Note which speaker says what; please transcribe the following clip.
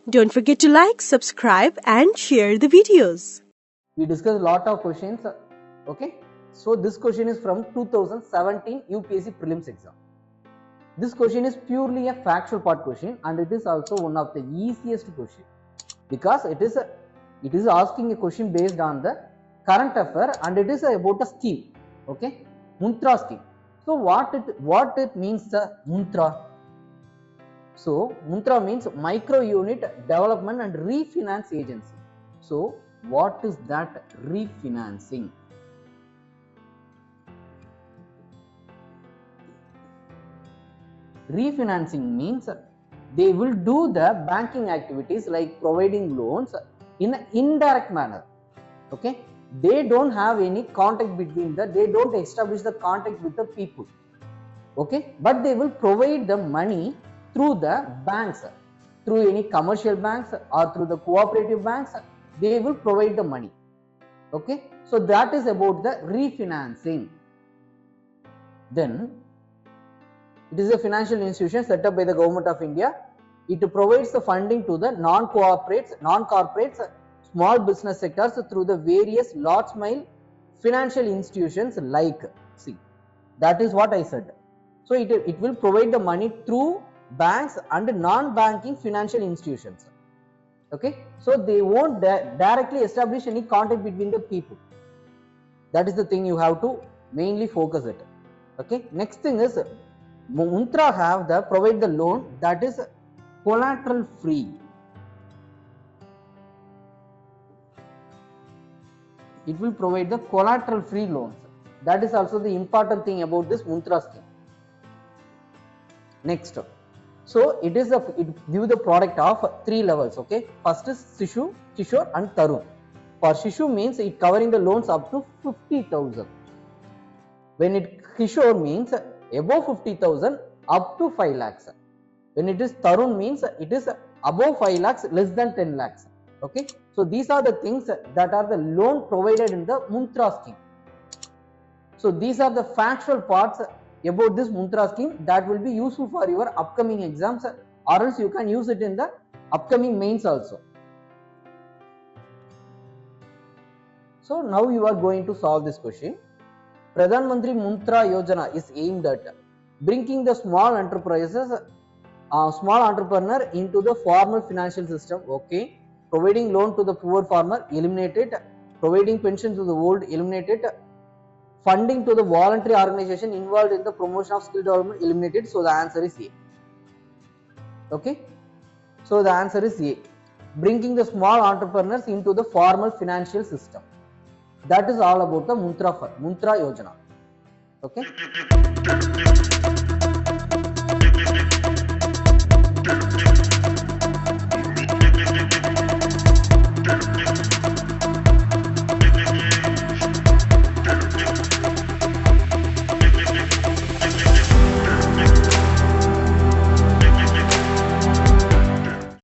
Speaker 1: Don't forget to like, subscribe and share the videos.
Speaker 2: We discussed a lot of questions. Okay, so this question is from 2017 UPSC Prelims exam. This question is purely a factual part question, and it is also one of the easiest question because it is asking a question based on the current affair, and it is about a scheme. Okay, Mudra scheme. So what it means, the Mudra? So Mudra means micro unit development and refinance agency. So what is that refinancing? Refinancing means they will do the banking activities like providing loans in an indirect manner. Okay, they don't have any contact between they don't establish the contact with the people. Okay, but they will provide the money through the banks, through any commercial banks or through the cooperative banks. They will provide the money. Okay, so that is about the refinancing. Then it is a financial institution set up by the government of India. It provides the funding to the non-corporates, small business sectors through the various large mile financial institutions like, see, that is what I said. So it will provide the money through banks and non-banking financial institutions. Okay, so they won't directly establish any contact between the people. That is the thing you have to mainly focus it. Okay, next thing is Mudra have the provide the loan that is collateral free. It will provide the collateral free loans. That is also the important thing about this Mudra scheme. Next, so it gives the product of 3 levels. Okay, first is Shishu, Kishore and Tarun. For Shishu means it covering the loans up to 50,000. When it Kishore means above 50,000 up to 5 lakhs. When it is Tarun means it is above 5 lakhs less than 10 lakhs. Okay, so these are the things that are the loan provided in the Mudra scheme. So these are the factual parts about this Mudra scheme that will be useful for your upcoming exams, or else you can use it in the upcoming mains also. So now you are going to solve this question. Pradhan Mantri Mudra Yojana is aimed at bringing the small entrepreneur into the formal financial system. Okay, providing loan to the poor farmer, eliminated. Providing pension to the old, eliminated. Funding to the voluntary organization involved in the promotion of skill development, eliminated. So the answer is A. Okay, so the answer is A. Bringing the small entrepreneurs into the formal financial system. That is all about the Mudra Yojana. Okay.